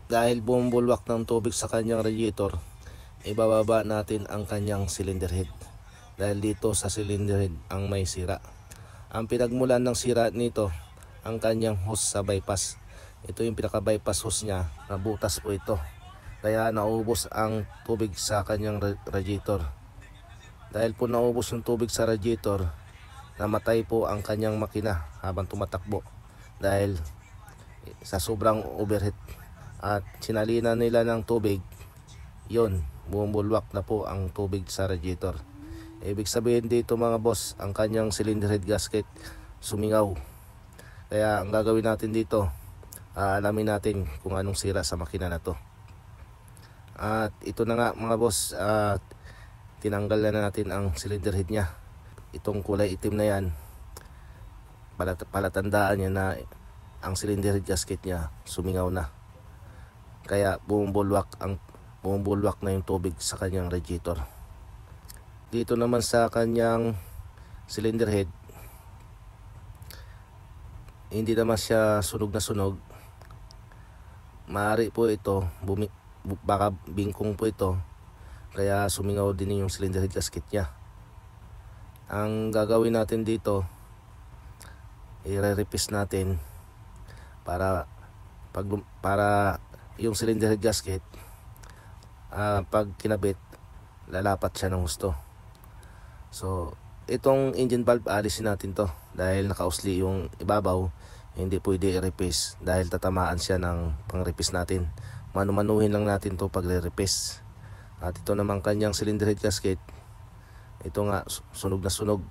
Dahil bumubulwak ng tubig sa kanyang radiator, ibababa natin ang kanyang cylinder head. Dahil dito sa cylinder head ang may sira. Ang pinagmulan ng sira nito, ang kanyang hose sa bypass. Ito yung pinaka bypass hose niya, nabutas po ito. Kaya naubos ang tubig sa kanyang radiator. Dahil po naubos yung tubig sa radiator, namatay po ang kanyang makina habang tumatakbo. Dahil sa sobrang overheat. At sinalina nila ng tubig, yun, bumubulwak na po ang tubig sa radiator. Ibig sabihin dito mga boss, ang kanyang cylinder head gasket sumingaw. Kaya ang gagawin natin dito, alamin natin kung anong sira sa makina na to. At ito na nga mga boss, tinanggal na natin ang cylinder head nya. Itong kulay itim na yan, palatandaan niya na ang cylinder head gasket nya sumingaw na. Kaya bumubulwak na yung tubig sa kanyang radiator. Dito naman sa kanyang cylinder head, hindi naman siya sunog na sunog. Maaari po ito, baka bingkong po ito, kaya sumingaw din yung cylinder head gasket nya. Ang gagawin natin dito, i-re-replace natin para yung cylinder head gasket, pag kinabit, lalapat siya ng husto. So itong engine valve, alisin natin to dahil nakausli yung ibabaw. Hindi pwede i-replace dahil tatamaan siya ng pang-replace natin. Manumanuhin lang natin to pag re-replace. At ito naman kanyang cylinder head gasket, ito nga sunog na sunog.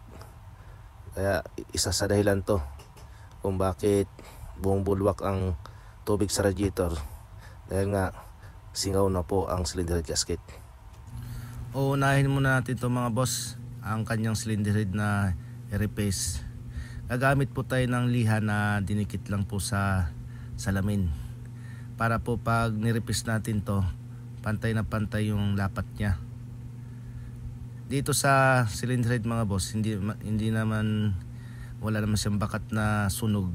Kaya isa sa dahilan to kung bakit bumubulwak ang tubig sa radiator, dahil nga singaw na po ang cylinder head gasket. Uunahin muna natin ito mga boss, ang kanyang cylinder head na i-replace. Gagamit po tayo ng liha na dinikit lang po sa salamin, para po pag ni-replace natin to, pantay na pantay yung lapat nya. Dito sa cylinder head mga boss, hindi naman, wala naman siyang bakat na sunog,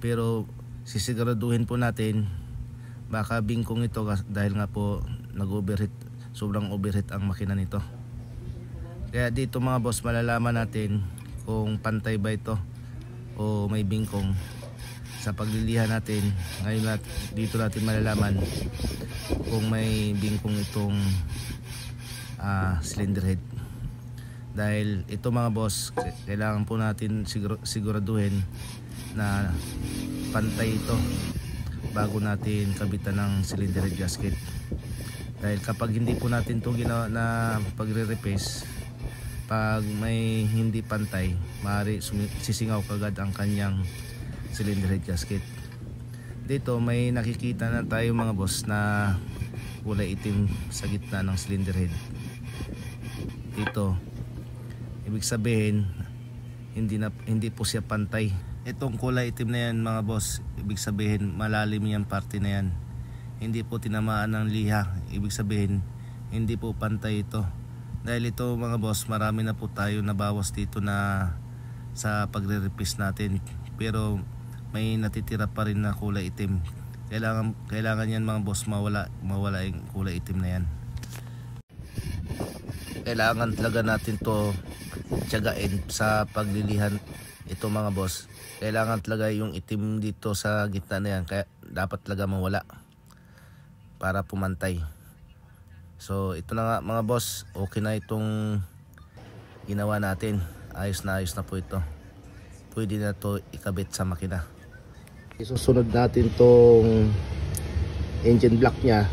pero sisiguraduhin po natin baka bingkong ito dahil nga po nag-overheat, sobrang overheat ang makina nito. Kaya dito mga boss, malalaman natin kung pantay ba ito o may bingkong sa pagliliha natin. Ngayon dito natin malalaman kung may bingkong itong cylinder head. Dahil ito mga boss, kailangan po natin siguraduhin na pantay ito bago natin kabitan ng cylinder head gasket. Dahil kapag hindi po natin ito ginawa na pagre-replace, pag may hindi pantay, maaari sisingaw kagad ang kanyang cylinder head gasket. Dito may nakikita na tayo mga boss na kulay itim sa gitna ng cylinder head. Dito, ibig sabihin hindi po siya pantay. Itong kulay itim na yan mga boss, ibig sabihin malalim yan parte na yan. Hindi po tinamaan ng liha, ibig sabihin hindi po pantay ito. Dahil ito mga boss, marami na po tayo nabawas dito na sa pagre-replace natin, pero may natitira pa rin na kulay itim. Kailangan yan mga boss, mawala yung kulay itim na yan. Kailangan talaga natin to tiyagain sa paglilihan ito mga boss. Kailangan talaga yung itim dito sa gitna na yan, kaya dapat talaga mawala para pumantay. So ito na nga mga boss, okay na itong ginawa natin. Ayos na po ito. Pwede na to ikabit sa makina. Isusunod natin tong engine block nya,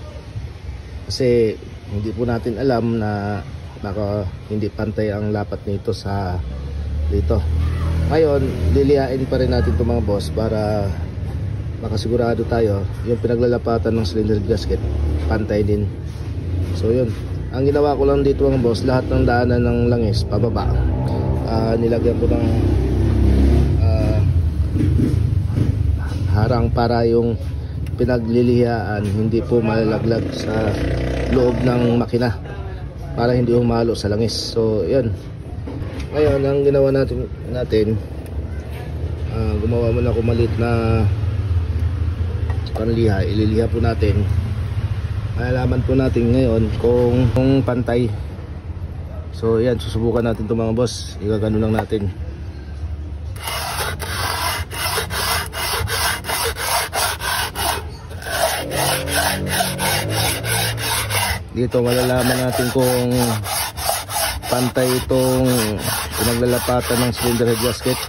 kasi hindi po natin alam na baka hindi pantay ang lapat nito sa dito. Ngayon, lilihain pa rin natin ito mga boss para makasigurado tayo yung pinaglalapatan ng cylinder gasket pantay din. So yun, ang ginawa ko lang dito mga boss, lahat ng daanan ng langis pababa, nilagyan ko ng harang para yung pinaglilihaan hindi po malalaglag sa loob ng makina, para hindi humalo sa langis. So yun, ngayon ang ginawa natin gumawa muna ako maliit na panliha, ililiha po natin. Malalaman po natin ngayon kung pantay. So yan, susubukan natin ito mga boss. Igagano lang natin. Dito malalaman natin kung pantay itong pinaglalapatan ng cylinder head gasket.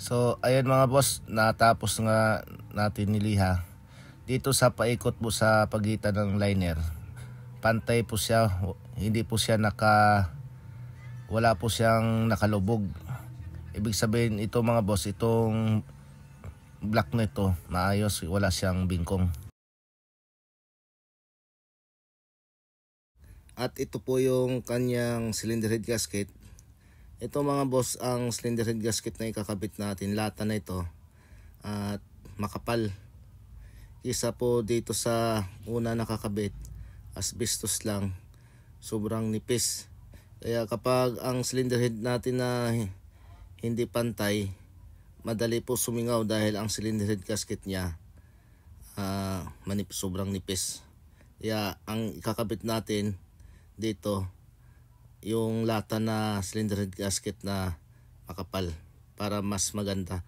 So ayan mga boss, natapos nga natin niliha. Dito sa paikot po sa pagitan ng liner, pantay po siya, hindi po siya wala po siyang nakalubog. Ibig sabihin ito mga boss, itong block nito maayos, wala siyang bingkong. At ito po yung kanyang cylinder head gasket. Ito mga boss, ang cylinder head gasket na ikakabit natin, lata na ito at makapal. Isa po dito sa una nakakabit, asbestos lang, sobrang nipis. Kaya kapag ang cylinder head natin na hindi pantay, madali po sumingaw dahil ang cylinder head gasket niya sobrang nipis. Kaya ang ikakabit natin dito yung lata na cylinder head gasket na makapal para mas maganda.